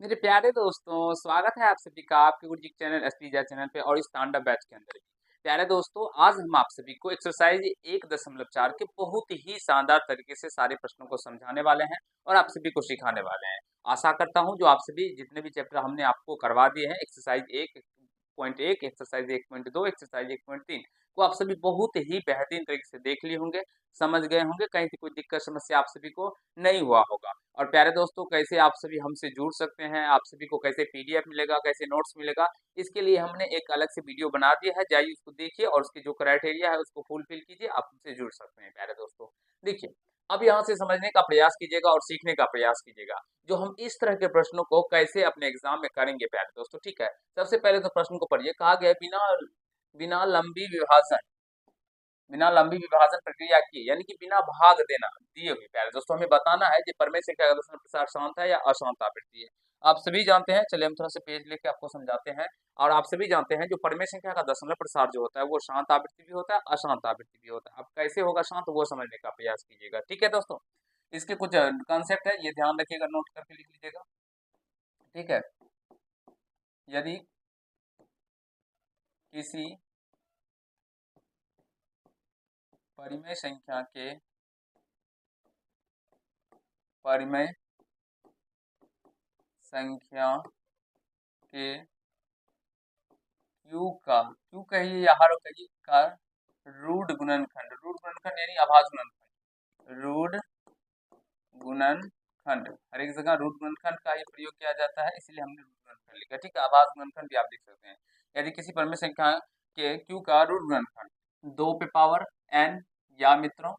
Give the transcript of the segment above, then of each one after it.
मेरे प्यारे दोस्तों, स्वागत है आप सभी का आपके गुरुजी चैनल एसपीजा चैनल पे और इस तांडव बैच के अंदर भी। प्यारे दोस्तों, आज हम आप सभी को एक्सरसाइज 1.4 के बहुत ही शानदार तरीके से सारे प्रश्नों को समझाने वाले हैं और आप सभी को सिखाने वाले हैं। आशा करता हूं जो आप सभी जितने भी चैप्टर हमने आपको करवा दिए हैं, एक्सरसाइज 1.1, एक्सरसाइज 1.2, एक्सरसाइज 1.3 को आप सभी बहुत ही बेहतरीन तरीके से देख लिए होंगे, समझ गए होंगे, कहीं से कोई दिक्कत समस्या आप सभी को नहीं हुआ होगा। और प्यारे दोस्तों, कैसे आप सभी हमसे जुड़ सकते हैं, आप सभी को कैसे पीडीएफ मिलेगा, कैसे नोट्स मिलेगा, इसके लिए हमने एक अलग से वीडियो बना दिया है। जाइए उसको देखिए और उसके जो क्राइटेरिया है उसको फुलफिल कीजिए, आप हमसे जुड़ सकते हैं। प्यारे दोस्तों, देखिए, अब यहाँ से समझने का प्रयास कीजिएगा और सीखने का प्रयास कीजिएगा जो हम इस तरह के प्रश्नों को कैसे अपने एग्जाम में करेंगे। प्यारे दोस्तों, ठीक है, सबसे पहले तो प्रश्न को पढ़िए। कहा गया है, बिना बिना लंबी विभाजन बिना लंबी विभाजन प्रक्रिया की, यानी कि बिना भाग देना दिए हुए। प्यारे दोस्तों, हमें बताना है कि परमेय संख्या का दशमलव प्रसार शांत है या अशांत आवृत्ति है। आप सभी जानते हैं, चलिए हम थोड़ा सा पेज लेके आपको समझाते हैं। और आप सभी जानते हैं जो परमेय संख्या का दशमलव प्रसार जो होता है वो शांत आवृत्ति भी होता है, अशांत आवृत्ति भी होता है। अब कैसे होगा शांत, वो समझने का प्रयास कीजिएगा। ठीक है दोस्तों, इसके कुछ कंसेप्ट है, ये ध्यान रखिएगा, नोट करके लिख लीजिएगा। ठीक है, यदि किसी परिमेय संख्या के परिमेय संख्या के क्यू कहिए या हर कहिए का रूढ़ गुणनखंड यानी अभाज्य गुणनखंड, रूढ़ गुणनखंड, हर एक जगह रूढ़ गुणनखंड का ही प्रयोग किया जाता है, इसलिए हमने रूढ़ गुणनखंड लिखा। ठीक है, अभाज्य गुणनखंड भी आप देख सकते हैं। यदि किसी परिमेय संख्या के क्यू का रूढ़ गुणनखंड 2 पे पावर n या मित्रों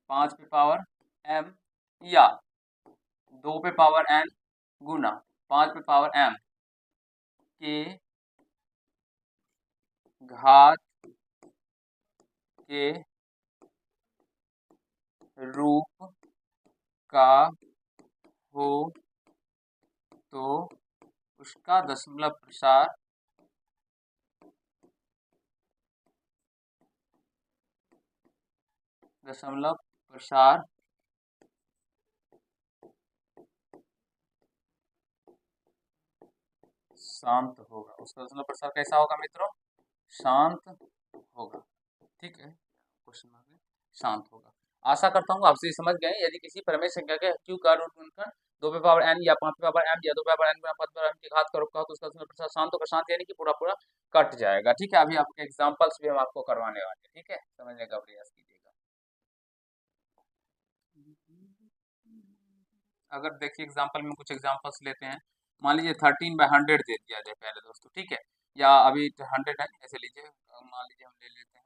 5 पे पावर m या 2 पे पावर n गुना 5 पे पावर m के घात के रूप का हो तो उसका दशमलव प्रसार शांत होगा। उसका दशमलव प्रसार कैसा होगा मित्रों? शांत होगा। ठीक है, क्वेश्चन मार्क शांत होगा। आशा करता हूँ आप सभी समझ गए। यदि किसी परमेय संख्या के क्यू का रूट गुणनखंड 2 पे पावर n या 5 पे पावर m या 2 पे पावर n गुना 5 पे पावर m के घात का रूप का हो तो उसका दशमलव प्रसार शांत होगा। शांत यानी कि पूरा पूरा कट जाएगा। ठीक है, अभी आपके एग्जांपल्स भी हम आपको करवाने वाले हैं। ठीक है, समझने का प्रयास कीजिएगा। अगर देखिए एग्जांपल में कुछ एग्जांपल्स लेते हैं। मान लीजिए 13/100 दे दिया जाए पहले दोस्तों। ठीक है, या अभी 100 है, ऐसे लीजिए, मान लीजिए हम ले लेते हैं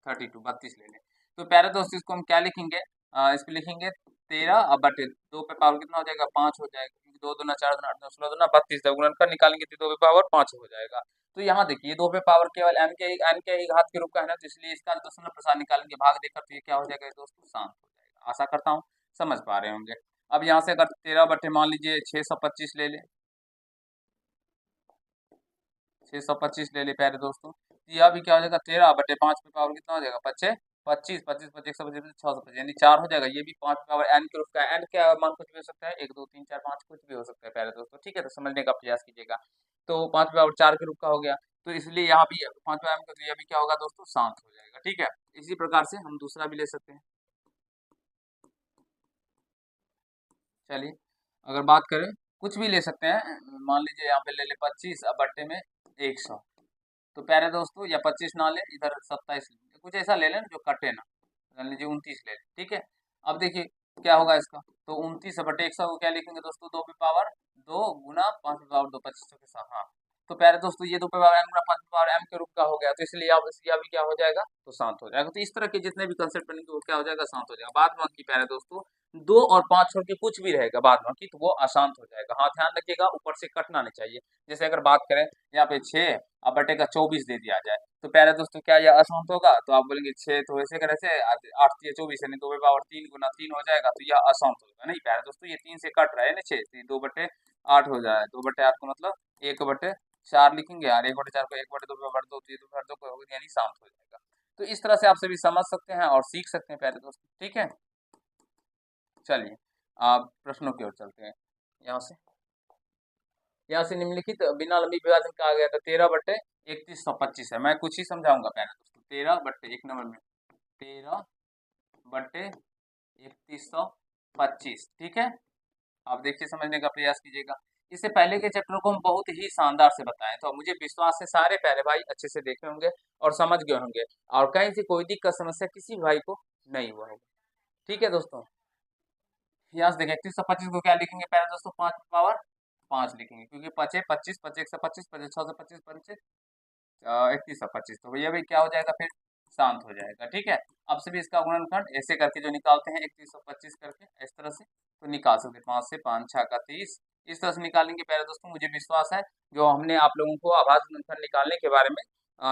32 ले लें। तो प्यारे दोस्त, इसको हम क्या लिखेंगे? इसको लिखेंगे 13 अब बटे 2 पे पावर कितना हो जाएगा? 5 हो जाएगा, क्योंकि 2 दूना 4 दूना 8 दूना 16 दूना 32 जब गुणनखंड निकालेंगे तो 2 पे पावर 5 हो जाएगा। तो यहाँ देखिए 2 पे पावर केवल n के ही घात के रूप का है ना, तो इसलिए इसका दशमलव प्रसार निकालेंगे भाग देकर, तो ये क्या हो जाएगा दोस्तों? शांत हो जाएगा। आशा करता हूँ समझ पा रहे होंगे। अब यहाँ से अगर 13 बटे मान लीजिए 625 ले लें, 625 ले ले प्यारे दोस्तों, यह भी क्या हो जाएगा? 13 बटे 5 पे पावर कितना हो जाएगा? 25 25 25 25 125 625 यानी 4 हो जाएगा। ये भी 5 पे पावर n के रूप का है। n क्या मान कुछ भी हो सकता है, 1 2 3 4 5 कुछ भी हो सकता है प्यारे दोस्तों। ठीक है, तो समझने का प्रयास कीजिएगा। तो 5 पे पावर 4 के रूप का हो गया, तो इसलिए यहाँ भी 5 पे m, तो यह भी क्या होगा दोस्तों? शांत हो जाएगा। ठीक है, इसी प्रकार से हम दूसरा भी ले सकते हैं। चलिए, अगर बात करें, कुछ भी ले सकते हैं। मान लीजिए यहाँ पे ले ले 25 अब बट्टे में 100, तो प्यारे दोस्तों, या 25 ना ले, इधर 27 ले, कुछ ऐसा ले लें जो कटे ना। मान लीजिए 29 ले लें। ठीक है, अब देखिए क्या होगा इसका। तो 29 बटे 100 को क्या लिखेंगे दोस्तों? 2 पे पावर 2 गुना 5 पे पावर 2 25 के साथ। हाँ, तो प्यारे दोस्तों, ये 2 पे पावर m गुना 5 पे पावर m के रूप का हो गया, तो इसलिए अब इसका भी क्या हो जाएगा? तो शांत हो जाएगा। तो इस तरह के जितने भी कंसेप्ट बनेंगे वो क्या हो जाएगा? शांत हो जाएगा। बाद बाकी प्यारे दोस्तों 2 और 5 छोड़ के कुछ भी रहेगा बाद बाकी, तो वो अशांत हो जाएगा। हाँ, ध्यान रखिएगा, ऊपर से कटना नहीं चाहिए। जैसे अगर बात करें यहाँ पे 6 अब बटे का 24 दे दिया जाए, तो प्यारे दोस्तों क्या यह अशांत होगा? तो आप बोलेंगे 6 तो ऐसे करे से 8 3 24 यानी 2 पे पावर 3 गुना 3 हो जाएगा, तो यह अशांत होगा। नहीं प्यारे दोस्तों, ये 3 से कट रहा है ना, 6 तो 2 बटे 8 हो जाए। 2 बटे 8 को मतलब 1 बटे 4 लिखेंगे यार, 1 बटे 4 को 1 बटे 2 पे बढ़ दो, तो ये 2 बढ़ दो होगा, यानी शांत हो जाएगा। तो इस तरह से आप सभी समझ सकते हैं और सीख सकते हैं प्यारे दोस्तों। ठीक है, चलिए आप प्रश्नों की ओर चलते हैं यहाँ से। यहाँ से निम्नलिखित बिना लंबी विभाजन का आ गया था 13/3125 है। मैं कुछ ही समझाऊंगा पहले दोस्तों। 13/1 नंबर में 13/3125, ठीक है। आप देखिए, समझने का प्रयास कीजिएगा। इससे पहले के चैप्टर को हम बहुत ही शानदार से बताएं, तो मुझे विश्वास है सारे प्यारे भाई अच्छे से देखे होंगे और समझ गए होंगे, और कहीं से कोई दिक्कत समस्या किसी भाई को नहीं हुआ होगा, ठीक है दोस्तों। यहाँ से देखें 3125 को क्या लिखेंगे पहले दोस्तों, 5 लिखेंगे, क्योंकि पचे 25, पचे 125, पचे 625, पंचे 3125, तो भैया भाई क्या हो जाएगा फिर, शांत हो जाएगा, ठीक है। अब से भी इसका गुणनखंड ऐसे करके जो निकालते हैं 3125 करके इस तरह से, तो निकाल सकते हैं 5 से 5 6 का 30, इस तरह से निकालेंगे प्यारे दोस्तों। मुझे विश्वास है जो हमने आप लोगों को आभाज्य गुणनखंड निकालने के बारे में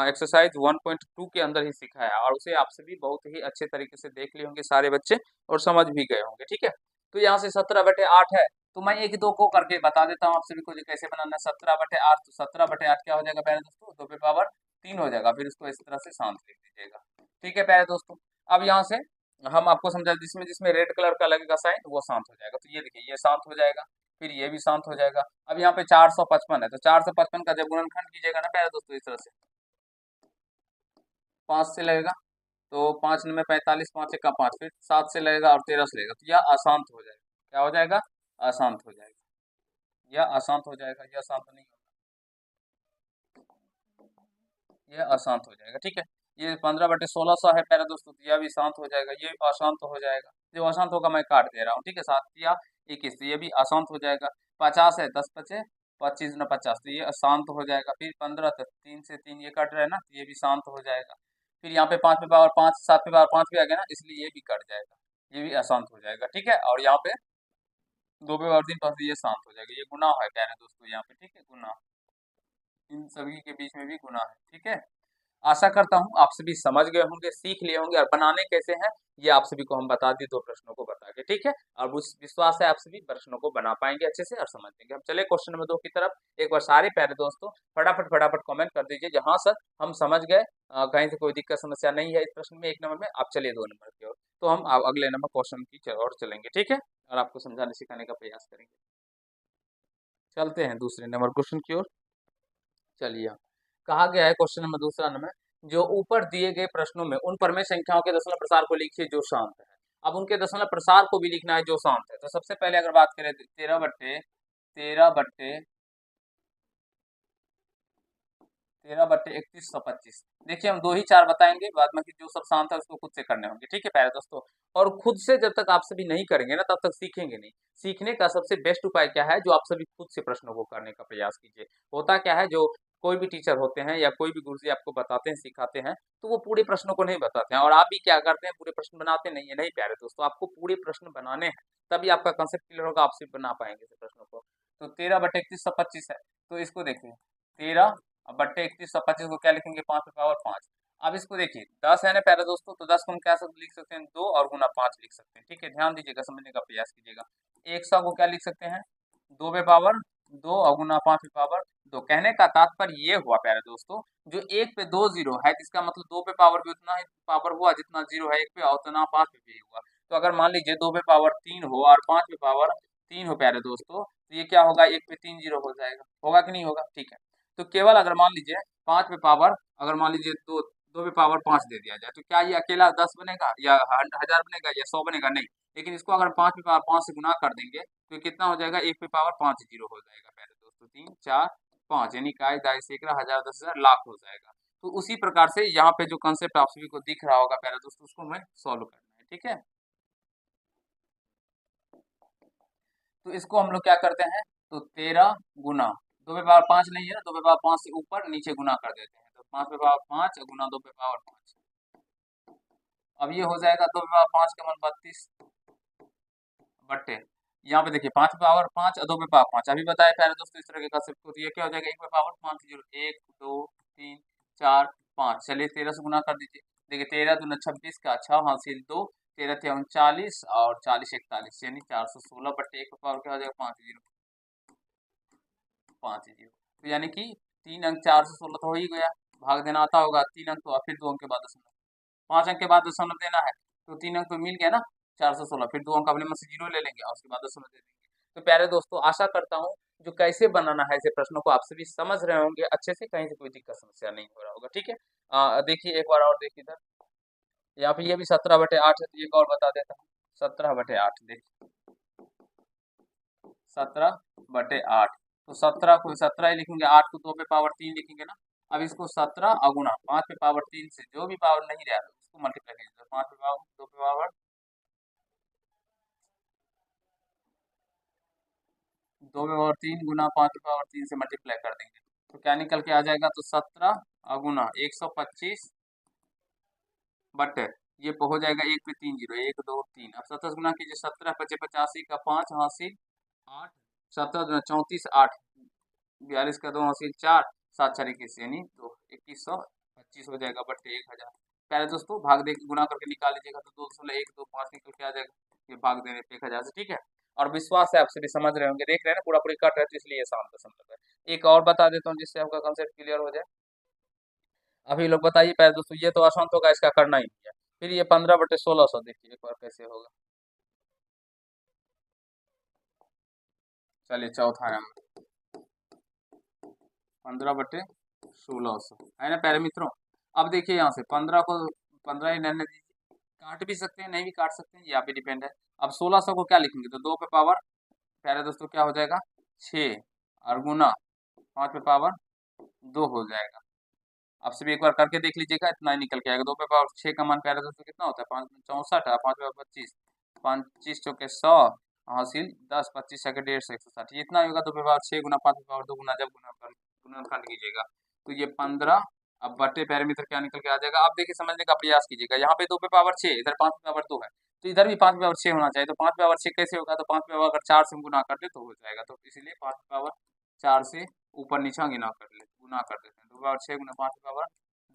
एक्सरसाइज 1.2 के अंदर ही सिखाया, और उसे आप सभी बहुत ही अच्छे तरीके से देख लिए होंगे सारे बच्चे, और समझ भी गए होंगे, ठीक है। तो यहाँ से 17/8 है, तो मैं एक दो को करके बता देता हूँ आप सभी को जो कैसे बनाना है। 17/8, तो 17/8 क्या हो जाएगा प्यारे दोस्तों, 2 पे पावर 3 हो जाएगा, फिर उसको इस तरह से शांत लिख दीजिएगा, ठीक है प्यारे दोस्तों। अब यहाँ से हम आपको समझा, जिसमें जिसमें रेड कलर का लगेगा साइन वो शांत हो जाएगा, तो ये देखिए ये शांत हो जाएगा, फिर ये भी शांत हो जाएगा। अब यहाँ पे 455 है, तो 455 का जब गुणनखंड कीजिएगा ना प्यारे दोस्तों, इस तरह से 5 से लगेगा, तो 5×9 = 45, 5×1 = 5, फिर 7 से लगेगा और 13 से लगेगा, तो यह अशांत हो जाएगा। क्या हो जाएगा, अशांत हो जाएगा, यह अशांत हो जाएगा, यह शांत नहीं होगा, यह अशांत हो जाएगा, ठीक है। ये 15/1600 है प्यारे दोस्तों, तो यह भी शांत हो जाएगा, ये अशांत हो जाएगा, जो अशांत होगा मैं काट दे रहा हूँ, ठीक है। 7 या 21, तो ये भी अशांत हो जाएगा। 50 है, 10×5 = 25×50, तो ये अशांत हो जाएगा। फिर 15, तो 3 से 3 ये कट रहा है ना, तो ये भी शांत हो जाएगा। फिर यहाँ पे 5 पे पावर 5, 7 पे पावर 5 भी आ गया ना, इसलिए ये भी कट जाएगा, ये भी अशांत हो जाएगा, ठीक है। और यहाँ पे 2 पे पावर 3, तो ये शांत हो जाएगा। ये गुना है प्यारे दोस्तों यहाँ पे, ठीक है, गुना, इन सभी के बीच में भी गुना है, ठीक है। आशा करता हूँ आप सभी समझ गए होंगे, सीख लिए होंगे, और बनाने कैसे हैं ये आप सभी को हम बता दिए 2 प्रश्नों को बता के, ठीक है। और उस विश्वास है आप सभी प्रश्नों को बना पाएंगे अच्छे से और समझ लेंगे। हम चले क्वेश्चन नंबर 2 की तरफ। एक बार सारे प्यारे दोस्तों फटाफट फटाफट कमेंट कर दीजिए जहां सर हम समझ गए, कहीं से कोई दिक्कत समस्या नहीं है इस प्रश्न में 1 नंबर में। आप चलिए 2 नंबर की ओर, तो हम अगले नंबर क्वेश्चन की ओर चलेंगे, ठीक है, और आपको समझाने सिखाने का प्रयास करेंगे। चलते हैं दूसरे नंबर क्वेश्चन की ओर। चलिए, कहा गया है क्वेश्चन नंबर दूसरा नंबर, जो ऊपर दिए गए प्रश्नों में उन परमेय संख्याओं के दशमलव प्रसार को लिखिए जो शांत है। अब उनके दशमलव प्रसार को भी लिखना है जो शांत है। तो सबसे पहले अगर बात करें तो 13/3125, देखिए हम 2 ही 4 बताएंगे, बाद में जो सब शांत है उसको खुद से करने होंगे, ठीक है प्यारे दोस्तों। और खुद से जब तक आप सभी नहीं करेंगे ना तब तक सीखेंगे नहीं। सीखने का सबसे बेस्ट उपाय क्या है, जो आप सभी खुद से प्रश्नों को करने का प्रयास कीजिए। होता क्या है, जो कोई भी टीचर होते हैं या कोई भी गुरु जी आपको बताते हैं सिखाते हैं, तो वो पूरे प्रश्नों को नहीं बताते हैं, और आप भी क्या करते हैं, पूरे प्रश्न बनाते नहीं है। नहीं प्यारे दोस्तों, आपको पूरे प्रश्न बनाने हैं, तभी आपका कंसेप्ट क्लियर होगा, आप सिर्फ बना पाएंगे इस प्रश्नों को। तो 13/3125 है, तो इसको देखिए 13/3125 को क्या लिखेंगे, 5 पे पावर 5। अब इसको देखिए 10 है ना प्यारे दोस्तों, तो 10 को हम क्या लिख सकते हैं, 2 और गुना 5 लिख सकते हैं, ठीक है। ध्यान दीजिएगा, समझने का प्रयास कीजिएगा। 100 को क्या लिख सकते हैं, 2 पे पावर 2 और गुना 5 पे पावर 2। कहने का तात्पर्य ये हुआ प्यारे दोस्तों, जो 1 पे 2 जीरो है, इसका मतलब 2 पे पावर भी उतना ही पावर हुआ जितना जीरो है 1 पे, और उतना 5 पे भी हुआ। तो अगर मान लीजिए 2 पे पावर 3 हो और 5 पे पावर 3 हो प्यारे दोस्तों, तो ये क्या होगा, 1 पे 3 जीरो हो जाएगा, होगा कि नहीं होगा, ठीक है। तो केवल अगर मान लीजिए 5 पे पावर, अगर मान लीजिए 2 पे पावर 5 दे दिया जाए, तो क्या ये अकेला 10 बनेगा या 1000 बनेगा या 100 बनेगा, नहीं। लेकिन इसको अगर 5 पे पावर 5 से गुना कर देंगे तो कितना हो जाएगा, 1 पे पावर 5 जीरो हो जाएगा पहले दोस्तों, 3 4 5, यानी काय दाई सैकड़ा हजार 10,000 लाख हो जाएगा। तो उसी प्रकार से यहाँ पे जो कंसेप्ट आप सभी को दिख रहा होगा पहले दोस्तों, उसको हमें सॉल्व करना है, ठीक है। तो इसको हम लोग क्या करते हैं, तो 13 गुना 2 पे पावर 5 नहीं है ना, 2 पे पावर 5 से ऊपर नीचे गुना कर देते हैं, तो 5 पे पावर 5 गुना 2 पे पावर 5। अब ये हो जाएगा 2 पे पावर 5 का मान 32 बट्टे, यहाँ पे देखिए 5 पे पावर 5 और 2 पे पावर 5 अभी बताया प्यारे दोस्तों इस तरह के कंसेप्ट को, तो ये क्या हो जाएगा, 1 पे पावर 5 जीरो, 1 2 3 4 5, चलिए 13 से गुना कर दीजिए। देखिए 13 दूना 26 का 6 हासिल 2, 13 थे 39 और 40 41, यानी 416 बट्टे 1 पे पावर क्या हो जाएगा, 5 जीरो, 5 जीरो। तो यानी कि 3 अंक 416 तो हो ही गया, भाग देना आता होगा, 3 अंक, तो फिर 2 अंक के बाद दशमलव, 5 अंक के बाद दशमलव देना है, तो 3 अंक तो मिल गया ना 416, फिर 2 अंक अपने मन से जीरो ले लेंगे और उसके बाद दशमलव दे देंगे। तो प्यारे दोस्तों, आशा करता हूँ जो कैसे बनाना है ऐसे प्रश्नों को आप सभी समझ रहे होंगे अच्छे से, कहीं से कोई दिक्कत समस्या नहीं हो रहा होगा। ठीक है, देखिए एक बार और देखिए इधर, यहाँ पे ये भी 17/8 है, तो एक और बता देता हूँ। 17/8 देखिए, 17/8, तो 17 को 17 ही लिखेंगे, 8 को 2 पे पावर 3 लिखेंगे ना। अब इसको 17 अगुना 5 पे पावर 3 से जो भी पावर नहीं रहा उसको मल्टीप्लाई कीजिए, तो 5 पे पावर 2 पे पावर 2 पे पावर 3 गुना 5 पे पावर 3 से मल्टीप्लाई कर देंगे, तो क्या निकल के आ जाएगा, तो 17 अगुना 125 बटे ये हो जाएगा 1 पे 3 जीरो, 1 2 3। अब 17 गुना कीजिए, 17 पचे 85 का 5 हासिल 8, 17 दूना 34 8, 42 का 2 हासिल 4, 7 4 21 यानी तो 2125 हो जाएगा बटे 1000। पहले दोस्तों भाग दे के गुना करके निकाल लीजिएगा, तो 2 1 2 5 निकल के आ जाएगा, ये भाग देने पे 1000 से। ठीक है, और विश्वास है आप सभी समझ रहे होंगे, देख रहे हैं ना पूरा पूरी कट है, तो इसलिए ये शांत दशमलव है। एक और बता देता हूँ जिससे आपका कंसेप्ट क्लियर हो जाए। अभी लोग बताइए पहले दोस्तों, ये तो आसान होगा, इसका करना ही नहीं है। फिर ये 15/1600 देखिए एक बार कैसे होगा। चलिए चौथा नंबर, 15/1600 है ना प्यारे मित्रों। अब देखिए यहाँ से 15 को 15 ही रहने दीजिए, काट भी सकते हैं नहीं भी काट सकते हैं, ये आप पे डिपेंड है। अब 1600 को क्या लिखेंगे, तो 2 पे पावर प्यारे दोस्तों क्या हो जाएगा 6, और गुना 5 पे पावर 2 हो जाएगा। आप सभी एक बार करके देख लीजिएगा, इतना ही निकल के आएगा। 2 पे पावर 6 का मान प्यारे दोस्तों कितना होता है, 5 64 है, 5 पे पावर 25, 25 चौके 100 हासिल 10, 25 छके 150 160, इतना ही होगा। 2 पे पावर 6 गुना 5 पे पावर 2 गुना जब गुणनखंड कीजिएगा, तो ये 15। अब बटे पैरामीटर क्या निकल के आ जाएगा, आप देखिए समझने का प्रयास कीजिएगा। यहाँ पे 2 पे पावर 6, इधर 5 पे पावर 2 है, तो इधर भी 5 पे पावर 6 होना चाहिए। तो 5 पे पावर 6 कैसे होगा, तो 5 पे पावर अगर 4 से हम गुना कर दे तो हो जाएगा, तो इसीलिए 5 पे पावर 4 से ऊपर नीचा गुना कर देते हैं। 2 पावर 6 गुना 5 पे पावर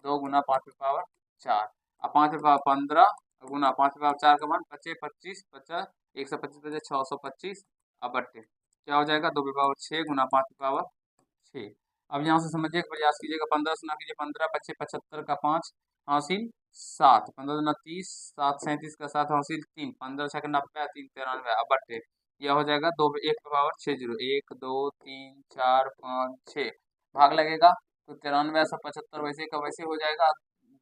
2 गुना 5 पे पावर 4, अब 5 पे पावर 15 गुना 5 पे पावर 4 का मान 25 25 50, 125 बचे 625। अब बट्टे क्या हो जाएगा, 2 पे पावर 6 गुना 5 पे पावर 6। अब यहाँ से समझिए प्रयास कीजिएगा, 15 से ना कीजिए, 15 पच्चे 75 का 5 हासिल 7, 15 दूना 30, 7 37 का 7 हासिल 3, 15 छः 90, 3 93। अब बट्टे यह हो जाएगा 2 पे 1 पे पावर 6 जीरो, 1 2 3 4 5 6, भाग लगेगा तो 93 से 75 वैसे का वैसे हो जाएगा,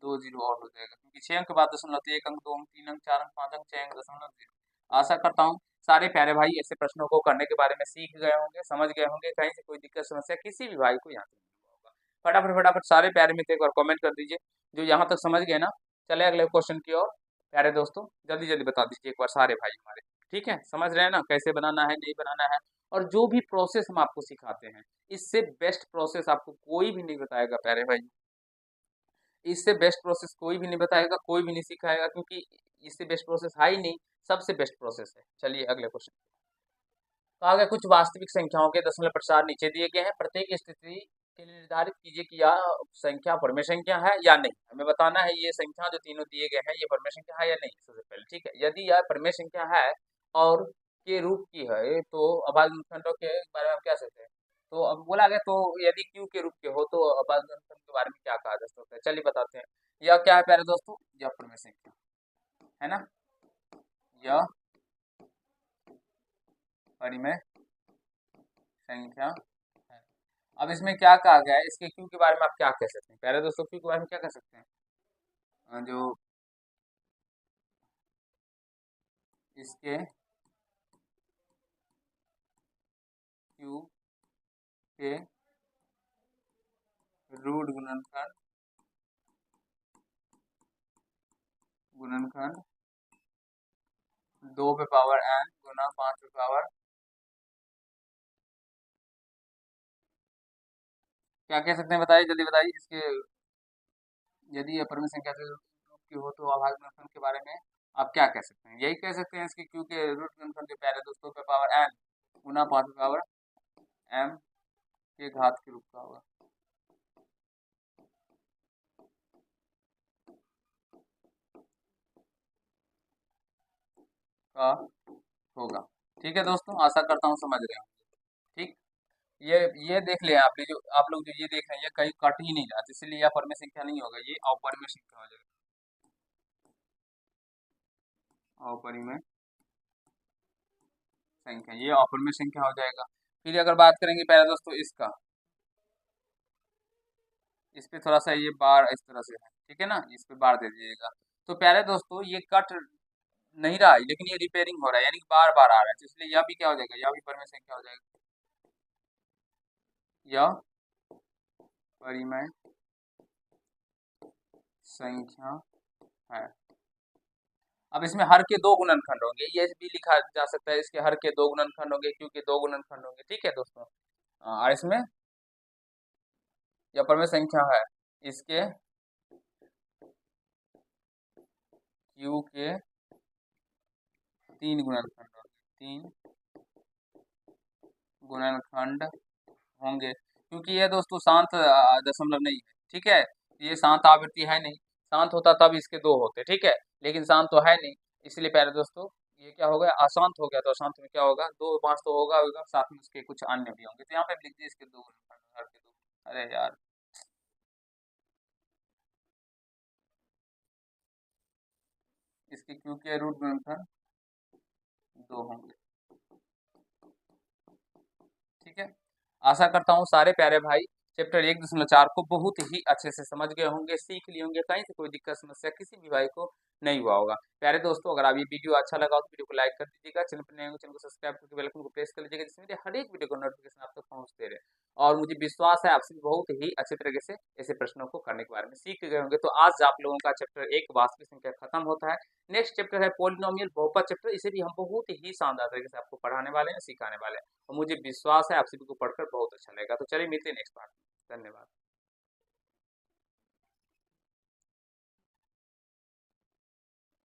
2 जीरो और हो जाएगा, क्योंकि 6 अंक के बाद दशमलव, तो 1 अंक 2 अंक 3 अंक 4 अंक 5 अंक 6 अंक दशमलव 0। आशा करता हूँ सारे प्यारे भाई ऐसे प्रश्नों को करने के बारे में सीख गए होंगे, समझ गए होंगे, कहीं से कोई दिक्कत समस्या किसी भी भाई को यहाँ तक नहीं हुआ होगा। फटाफट फटाफट सारे प्यारे मित्र एक बार कमेंट कर दीजिए जो यहाँ तक समझ गए ना। चले अगले क्वेश्चन की ओर, प्यारे दोस्तों जल्दी जल्दी बता दीजिए एक बार सारे भाई हमारे। ठीक है, समझ रहे हैं ना कैसे बनाना है नहीं बनाना है, और जो भी प्रोसेस हम आपको सिखाते हैं इससे बेस्ट प्रोसेस आपको कोई भी नहीं बताएगा प्यारे भाई, इससे बेस्ट प्रोसेस कोई भी नहीं बताएगा, कोई भी नहीं सिखाएगा, क्योंकि इससे बेस्ट प्रोसेस है ही नहीं, सबसे बेस्ट प्रोसेस है। चलिए अगले क्वेश्चन। तो आगे कुछ वास्तविक संख्याओं के दशमलव प्रसार नीचे दिए गए हैं, प्रत्येक स्थिति के लिए निर्धारित कीजिए कि यह संख्या परमेय संख्या है या नहीं। हमें बताना है ये संख्या जो तीनों दिए गए हैं ये परमेय संख्या है या नहीं, सबसे पहले। ठीक है, यदि यह परमेय संख्या है और के रूप की है तो अभाज्य खंडों के बारे में हम क्या सकते हैं, तो अब बोला गया तो यदि क्यू के रूप के हो तो अभाज्य खंड के बारे में क्या कहा जा सकता है, चलिए बताते हैं। यह क्या है प्यारे दोस्तों, यह परमेय संख्या है ना, यह परिमेय संख्या है। अब इसमें क्या कहा गया है, इसके क्यू के बारे में आप क्या कह सकते हैं प्यारे दोस्तों, क्यू के बारे में क्या कह सकते हैं, जो इसके क्यू के रूट गुणनखंड 2 पे पावर n गुना 5 पे पावर, क्या कह सकते हैं बताइए जल्दी बताइए। इसके यदि यह परमेय संख्या से रूट की हो तो अभाज्य गुणनखंड के बारे में आप क्या कह सकते हैं, यही कह सकते हैं इसके क्यू के रूट गुणनखंड के प्यारे दोस्तों पे पावर n गुना 5 पे पावर m के घात के रूप का होगा का होगा। ठीक है दोस्तों, आशा करता हूँ समझ रहे होंगे। ठीक, ये देख लिया आपने, जो आप लोग जो ये देख रहे हैं ये कहीं कट ही नहीं जाती, इसलिए यह परमेय संख्या नहीं होगा, ये अपरिमेय संख्या हो जाएगा, अपरिमेय संख्या, ये अपरमेय संख्या हो जाएगा। फिर अगर बात करेंगे प्यारे दोस्तों इसका, इस पे थोड़ा सा ये बार इस तरह से है, ठीक है ना, इस पे बार दे दीजिएगा। तो प्यारे दोस्तों ये कट नहीं रहा है, लेकिन ये रिपेयरिंग हो रहा है, यानी कि बार बार आ रहा है, तो इसलिए यह भी क्या हो जाएगा, यह भी परिमेय संख्या हो जाएगा, यह परिमेय संख्या है। अब इसमें हर के दो गुणनखंड होंगे, ये भी लिखा जा सकता है, इसके हर के दो गुणनखंड होंगे, क्योंकि दो गुणनखंड होंगे, ठीक है दोस्तों। और इसमें यह परिमेय संख्या है, इसके क्यू के तीन गुणनखंड होंगे, तीन गुणनखंड होंगे, क्योंकि ये दोस्तों शांत दशमलव नहीं है, ठीक है, ये शांत आवृत्ति है नहीं, शांत होता तब इसके दो होते, ठीक है, लेकिन शांत तो है नहीं, इसलिए प्यारे दोस्तों ये क्या हो गया, अशांत हो गया, तो अशांत में क्या होगा, दो पांच तो होगा, साथ में उसके कुछ अन्य भी होंगे, तो यहाँ पे लिख दीजिए इसके दो गुणनखंड, हर के दो। अरे यार, इसके क्यू के रूट गुणनखंड दो होंगे, ठीक है। आशा करता हूँ सारे प्यारे भाई चैप्टर 1.4 को बहुत ही अच्छे से समझ गए होंगे, सीख लिए होंगे, कहीं से कोई दिक्कत समस्या किसी भी भाई को नहीं हुआ होगा। प्यारे दोस्तों अगर आप ये वीडियो अच्छा लगा हो तो वीडियो को लाइक कर दीजिएगा, चैनल पर नए हो चैनल को सब्सक्राइब करके बेल आइकन को प्रेस कर लीजिएगा, जिससे मेरे हर एक वीडियो का नोटिफिकेशन आप तक पहुंचते रहे। और मुझे विश्वास है आपसे बहुत ही अच्छे तरीके से ऐसे प्रश्नों को करने के बारे में सीख गए होंगे। तो आज आप लोगों का चैप्टर 1 वास्तविक संख्या खत्म होता है। नेक्स्ट चैप्टर है पॉलिनोमियल बहुपद चैप्टर, इसे भी हम बहुत ही शानदार तरीके से आपको पढ़ाने वाले हैं, सिखाने वाले हैं, और मुझे विश्वास है आप सभी को पढ़कर बहुत अच्छा लगेगा। तो चलिए मिलते हैं नेक्स्ट पार्ट में, धन्यवाद।